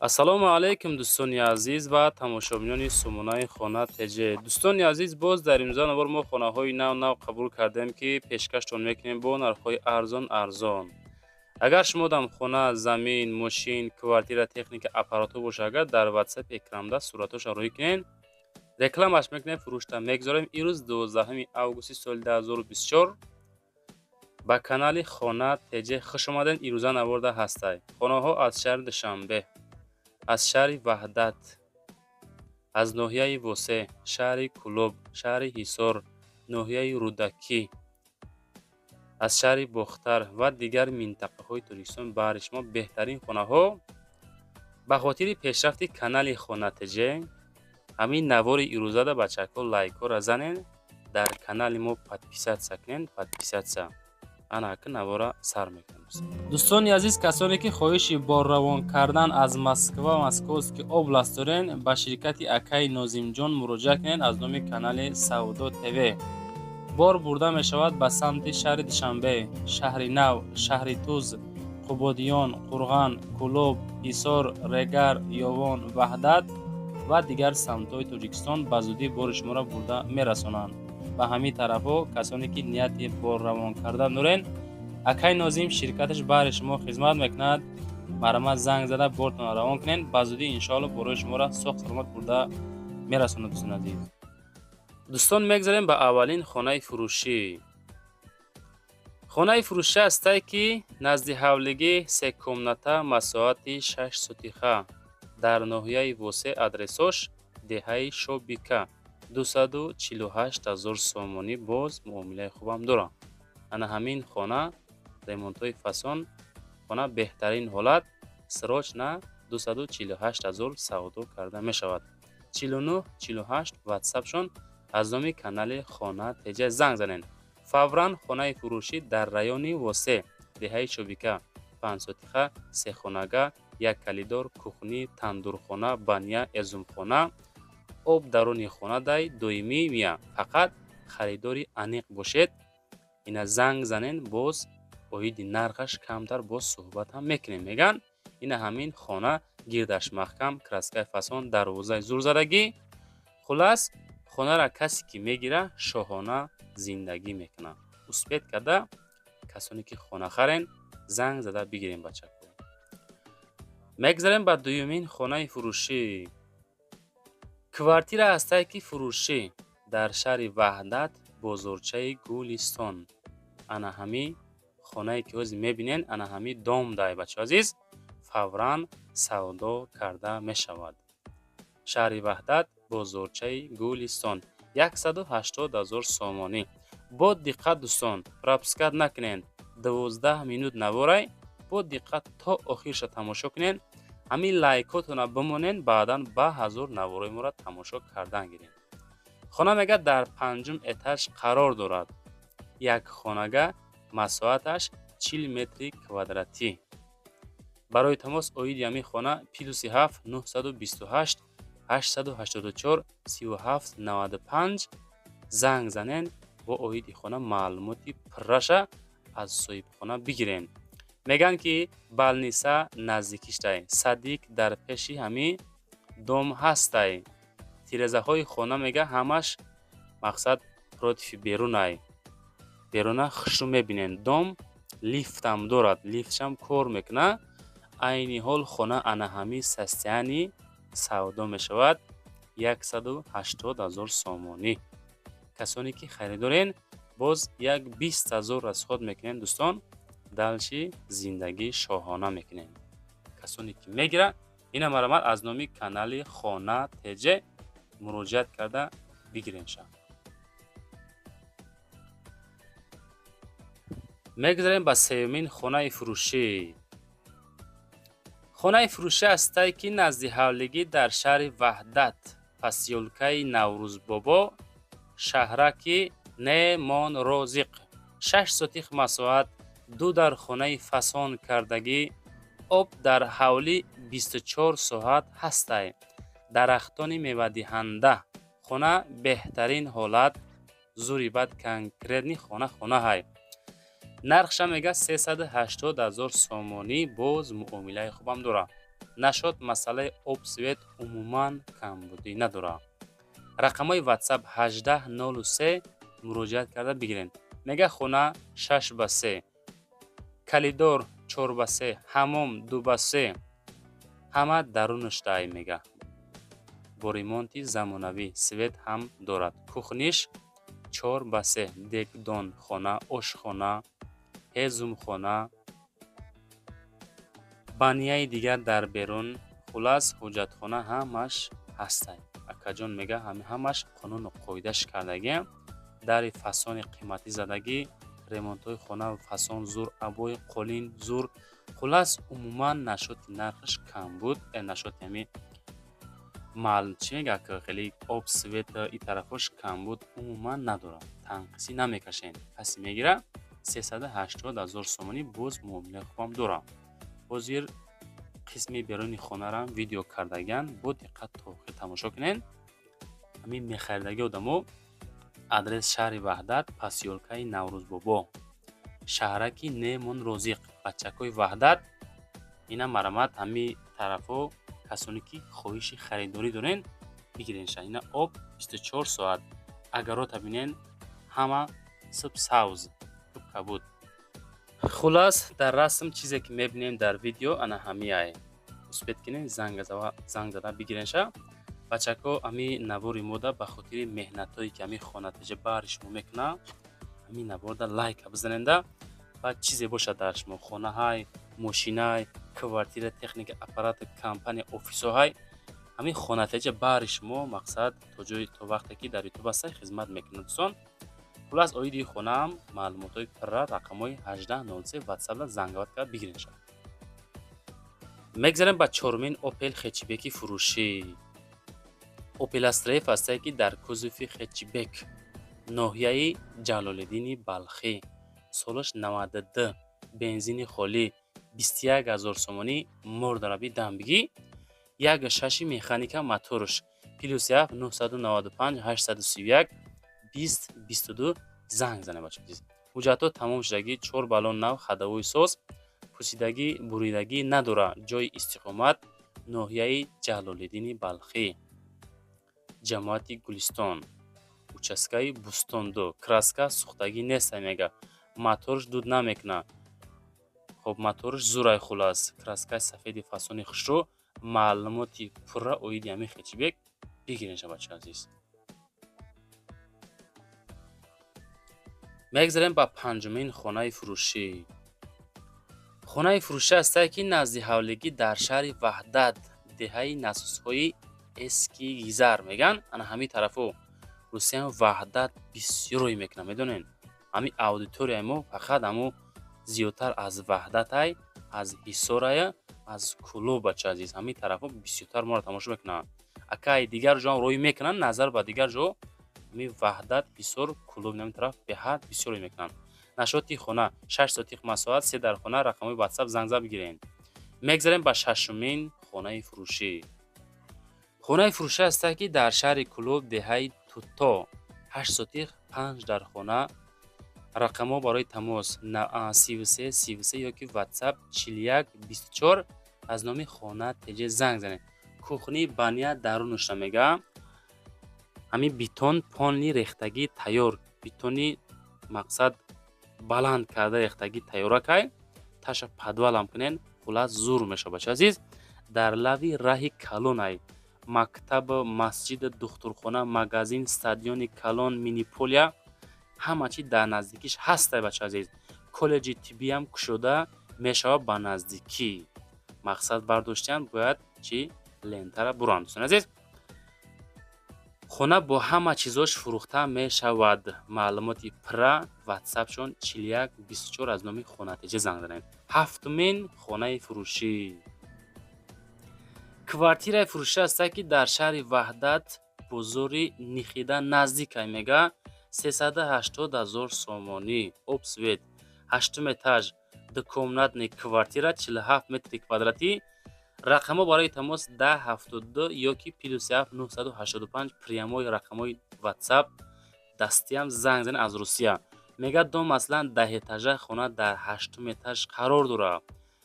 ассалому алайкум дӯстони азиз ва тамошобинони сомонаи хона тж. Дӯстони азиз, боз дар имрӯза навбор мо хонаҳои нав қабул кардем, ки пешкаштон мекунем бо нархҳои арзон. Агар шумо дам хона, замин, мошин, квартира, техника, аппаратҳо боша, агар дар ватсапи экранда суратҳошон рӯй кунен, рекламаш мекунем, фурӯшта мегзорем. Ирӯз 12 августи соли 2024 ба канали хона тж хуш омаден. ирӯза наворда ҳастай. Хонаҳо аз шаҳри Душанбе, аз шаҳри Ваҳдат, аз ноҳияи Восе, шаҳри Кӯлоб, шаҳри Ҳисор, ноҳияи Рӯдакӣ, аз шаҳри Бохтар ва дигар минтақаҳои Тоҷикистон баҳри шумо беҳтарин хонаҳо ба хотири пешрафти канали Хона тж. Ҳамин навори ирӯзада бачаҳко лайкҳоро занен, дар канали мо подписатсия кунен. Подписатсия ана ки навора сар мекунем. Дӯстони азиз, касоне ки хоҳиши борравон кардан аз Москваст ки област дорен, ба ширкати акаи Нозимҷон муроҷиат кунен аз номи канали Савдо ТВ. бор бурда мешавад ба самти шаҳри Душанбе, шаҳри Нав, шаҳри Туз, Қубодиён, Қурған, Кӯлоб, Ҳисор, Регар, Ёвон, Ваҳдат ва дигар самтҳои Тоҷикистон ба зудӣ бори шуморо бурда мерасонанд. ба ҳамин тарафҳо касоне ки нияти борравон кардан дорен, акай Нозим ширкаташ баҳри шумо хизмат мекунад. Марамат занг зада бортон равон кунен. Ба зудӣ иншоалло борои шуморо соҳ саломат бурда мерасонад. дӯстони азиз, дӯстон, мегзарем ба аввалин хонаи фурӯшӣ. хонаи фурӯшӣ ҳастае ки назди ҳавлигӣ секомната масоҳати 6 сутиха дар ноҳияи Восе. Адресош деҳаи Шобика, 248 000 сомонӣ. боз муомилаи хубам дорам. ана ҳамин хона, ремонтҳои фасон, хона беҳтарин ҳолат, сироҷ на 248 000 савдо карда мешавад. 49 48 ватсапшон аз номи канали Хона тж занг занен. фавран хонаи фурӯшӣ дар райони Восе, деҳаи Шобика, 5 сутиха, 3 хонага, 1 калидор, кухни, тандурхона, баня, эзумхона, обдарони хона дай доимӣ мия. фақат харидори аниқ бошед. ина занг занен, боз оиди нархаш камтар, боз суҳбат ҳам мекунем. меган ина ҳамин хона, гирдаш маҳкам, краскаи фасон, дарвозаи зурзадагӣ. хулас, хонара касе ки мегира, шоҳона зиндагӣ мекунад. успед карда касоне ки хона харен, занг зада бигирем бачаҳко. мегзарем ба дуюмин хонаи фурӯшӣ. квартира ҳастае ки фурӯшӣ дар шаҳри Ваҳдат, бозорчаи Гулистон. ана ҳами хонае ки ҳозир мебинен, ана ҳами дом дай бачаҳо азиз, фавран савдо карда мешавад. шаҳри Ваҳдат, бозорчаи Гулистон, 180 000 сомонӣ. бо диққат дӯстон, пропускат накунен. 12 минут наворай, бо диққат то охирша тамошо кунен. ҳамин лайкотона бимонен, баъдан ба ҳазор навораи моро тамошо кардан гирем. хона мега дар 5-ум этаж қарор дорад. як хонага масоҳаташ 40 метри квадратӣ. барои тамос оиди ҳамин хона +7 928 884 37 95 занг занен. бо оиди хона маълумоти пурраша аз соҳибхона бигирен. меган ки балниса наздикиштай, садик дар пеши ҳамин дом ҳастай. тирезаҳои хона мега ҳамаш мақсад против берунай. беруна хушрӯ мебинен. дом лифтам дорад, лифтшам кор мекуна. айни ҳол хона ана ҳами састияни савдо мешавад. 180 000 сомонӣ. касоне ки харидорен, боз як 20 000 расход мекунен. дӯстон, далши зиндагӣ шоҳона мекунен. касоне ки мегира, ина марамат аз номи канали Хона тж муроҷиат карда бигиренша. мегзарем ба сеюмин хонаи фурӯшӣ. хонаи фурӯшӣ ҳастае ки назди ҳавлигӣ дар шаҳри Ваҳдат, посёлкаи Наврӯзбобо, шаҳраки Немон Розиқ, 6 сотих масоҳат, 2 дар хонаи фасон кардагӣ, об дар ҳавли 24 соат ҳастай. дарахтони мевадиҳанда. хона беҳтарин ҳолат, зури бад конкретни хона ҳай. нархша мега 380 000 сомонӣ. боз муомилаи хубам дора. нашод масъалаи об свет умуман камбудӣ надорад. рақамҳои WhatsApp 1803 муроҷиат карда бигиред. мега хона 6/3, калидор 4/3, ҳаммом 2/3, ҳама дарунаштай мега. бо ремонти замонавӣ свет ҳам дорад. кухниш 4/3, дегдонхона, ошхона, ҳезумхона, банияи дигар дар берун, хулас ҳоҷатхона ҳамаш ҳастад. акаҷон мега ҳамаш қонуну қоидааш кардагӣ, дари фасони қиматӣ задагӣ, ремонтҳои хона фасон зур, абои қолин зур. хулас умуман нашоти нархаш кам буд. нашоти ҳами чӣ мегӯяд ки хеле об свет и тарафош кам буд умуман надорад. танқисӣ намекашем. касе мегира 380 000 сомонӣ боз муомилаи хубам дорам. ҳозир қисми беруни хонарам видео кардагиам. бо диққат то охир тамошо кунед. ҳамин мехаридаги одамо адрес шаҳри Ваҳдат, пасёлкаи Наврӯзбобо, шаҳраки Немон Розиқ, бачакҳои Ваҳдат. ина марамат ҳами тарафо касоне ки хоҳиши харидорӣ дорен бигиренша. ина об 24 соат. агарота бинен ҳама суб савз туб кабуд. хулас дар расм чизе ки мебинем дар видео ана ҳамияй. успед кинен занг зада бигиренша. бачаҳо ами навори мода ба хотири меҳнатҳое ки ами хонатиҷа баҳри шумо мекуна, ами наворда лайка бизаненда. баъд чизе бошад дар шумо хонаҳай, мошинай, квартира, техника, аппарати, компания, офисоҳай, ами хонатиҷа баҳри шумо мақсад то вақте ки дар ютуб ҳастай хизмат мекунад. дӯстон хулас оиди хонаам маълумотҳои пирра рақамҳои 1803 ватсапда зангават кард бигиренша. мегзарем ба чорумин Opel хечбеки фурӯшӣ. Opel Astra F ҳастае ки дар кузуфи хечбек, ноҳияи Ҷалолиддини Балхӣ, солаш 92, бензини холӣ, 21 000 сомонӣ, мордараби дамбигӣ, 1.6 механика моторш, +1 995 831 20 22 занг зане бача. ҳуҷҷатҳо тамом шудагӣ, 4 баллон нав, ходовой соз, пусидагӣ, буридагӣ надора, ҷои истиқомат ноҳияи Ҷалолиддини Балхӣ, ҷамоати Гулистон, участкаи Бустондо, краска сухтагӣ нест мега, моторш дуд намекуна. хоб моторш зурай хулас, краскаи сафеди фасони хушрӯ, маълумоти пурра оиди ҳамин хечбек бигиренша бачаи азиз. мегзарем ба панҷумин хонаи фурӯшӣ. хонаи фурӯшӣ ҳастае ки назди ҳавлигӣ дар шаҳри Ваҳдат, деҳаи насосҳои эски гизар меган. ана ҳамин тарафо русиян Ваҳдат бисёрое мекунад. медонен ҳамин аудиторияи мо фақат ҳамо зиёдтар аз Ваҳдатай, аз Ҳисорая, аз Кӯлоб бача азиз. ҳамин тарафо бисёртар моро тамошо мекунанд. акай дигар ҷоам роӣ мекунанд, назар ба дигар ҷо ҳамин Ваҳдат, Ҳисор, Кӯлоб намин тараф беҳад бисёр роӣ мекунанд. нашоти хона 6 сотиқ масоҳат, 3 дар хона, рақамҳои WhatsApp занг зад бигирен. мегзарем ба шашумин хонаи фурӯшӣ. хонаи фурӯшӣ ҳастае ки дар шаҳри Кӯлоб, деҳаи Тутто, 8 сотиқ, 5 дар хона. рақамҳо барои тамос 33 33 ёки WhatsApp 41 24 аз номи хона теҷе занг занед. кухни бания дарунашта мега. ҳамин бетон понли рехтагӣ тайёр, бетони мақсад баланд карда рехтагӣ тайёракай, таша падвалам кунен, хулас зур меша бача азиз. дар лави раҳи калонай, мактаб, масҷид, духтурхона, магазин, стадиони калон, миниполия, ҳама чӣ дар наздикиш ҳастай бача азиз. коллеҷи тиббиам кушода мешавад ба наздикӣ. мақсад бардоштиян бояд чӣ лентара буранд. дӯстон азиз, хона бо ҳама чизош фурӯхта мешавад. маълумоти пра ватсапшон 41 24 аз номи хонатиҷа занг занед. ҳафтумин хонаи фурӯшӣ. квартираи фурӯшӣ ҳастае ки дар шаҳри Ваҳдат, бозори Нихида наздикай мега. 380 000 сомонӣ, обсвет, 8 этаж, двухкомнатный квартира, 47 метри квадратӣ. рақамҳо барои тамос 1072 ёки +1 985 прямои рақамҳои WhatsApp дастиям занг занед аз Русия. мега дом аслан 10 этажа хона дар 8 этаж қарор дорад.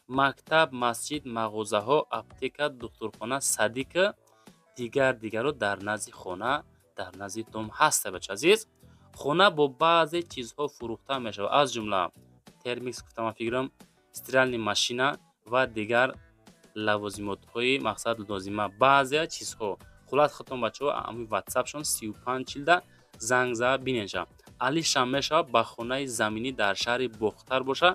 мактаб, масҷид, мағозаҳо, аптека, духтурхона, садика дигаро дар назди хона, дар назди тум ҳаста бача азиз. Хона бо баъзе чизҳо фурӯхта мешавад, аз ҷумла термикс гуфтам, фикрам стиральни машина ва дигар лавозимотҳои мақсад лозима, баъзея чизҳо. Хулас худтон бачаҳо ҳамин ватсапшон 3540 занг зада бинеша. Алишам мешавад ба хонаи заминӣ дар шаҳри Бохтар боша.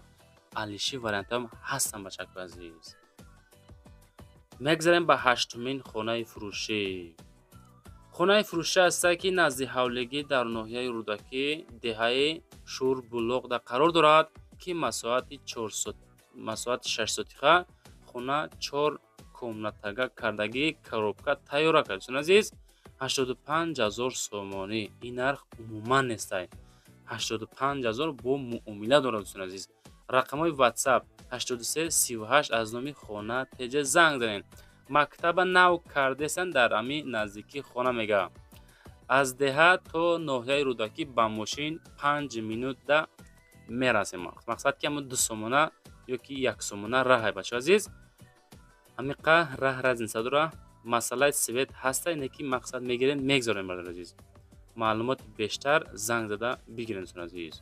Алиши вариантам ҳастан бачаҳои азиз. мегзарем ба ҳаштумин хонаи фурӯшӣ. хонаи фурӯшӣ ҳастае ки назди ҳавлигӣ дар ноҳияи Рӯдакӣ деҳаи Шӯрбулоғда қарор дорад, ки масоати 6 сотиха хона 4 комнатага кардагӣ коробка тайёра кард. Дӯстон азиз, 85000 сомонӣ. Ин нарх умуман нестай. 85000 бо муомила дорад. Дӯстон азиз, рақамҳои WhatsApp 83 38 аз номи хона ТЖ занг занед. мактаба нав кардесан дар ами наздикии хона мега. Аз деҳа то ноҳияи Рӯдакӣ ба мошин 5 минутда мерасем. Мақсад ки ҳамон 2 сомона ёки 1 сомона раҳай бачаҳо азиз. Амиқа раҳ разница дора. Масъалаи свет ҳаста, ине ки мақсад мегирен мегзорем бардор азиз. Маълумоти бештар занг зада бигирен дӯстон азиз.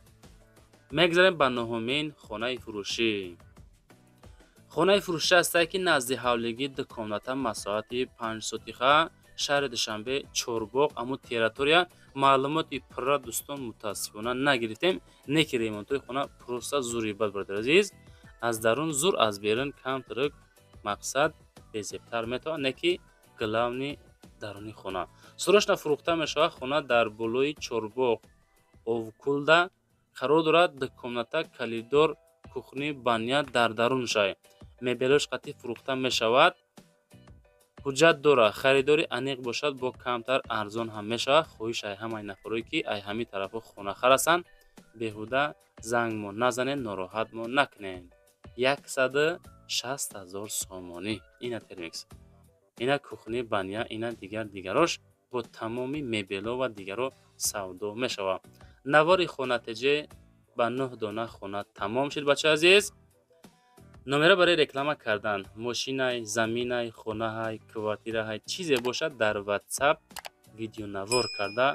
мегзарем ба ноҳумин хонаи фурӯшӣ. хонаи фурӯшӣ ҳастае ки назди ҳавлигӣ 2 комната масоати 5 сотиха шаҳри Душанбе Чорбоғ аммо территория. Маълумоти пурра дӯстон мутаассифона нагирифтем, не ки ремонтҳои хона просто зурибат бардор азиз. Аз дарун зур, аз берун камтарок, мақсад безебтар метавонад, не ки главни даруни хона. Срочно фурӯхта мешавад. хона дар болои Чорбоғ Овкулда қарор дорад. 2 комната калидор, кухни, баня дар даруншай. мебелош қатъи фурӯхта мешавад. ҳуҷҷат дора. харидори аниқ бошад, бо камтар арзон ҳам мешавад. хоҳиш ай ҳамаи нафарое ки ай ҳамин тарафҳо хона харасанд, беҳуда зангмо назанед, нороҳатмо накунед. 160000 сомонӣ. ина термикс, ина кухни, баня, ина дигарош бо тамоми мебело ва дигаро савдо мешавад. навори хона ТЖ ба 9 дона хона тамом шуд бачаҳои азиз. номера барои реклама кардан, мошинай, заминай, хонаҳай, квартираҳай чизе бошад, дар WhatsApp видеонавор карда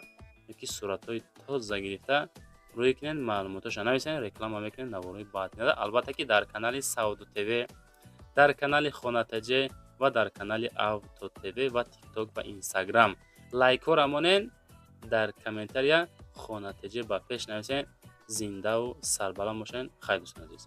ёки суратҳои тоза гирифта рӯй кунед, маълумоташа нависанед, реклама мекунед, наворҳои баъд меояд. албатта ки дар канали Сауду ТВ, дар канали Хона ТЖ ва дар канали Авто ТВ ва TikTok ва Instagram лайкҳо рамонед. дар комментария Хона ТЖ ба пеш нависанед. зиндаву сарбаланд бошед. хайр дӯстон азиз.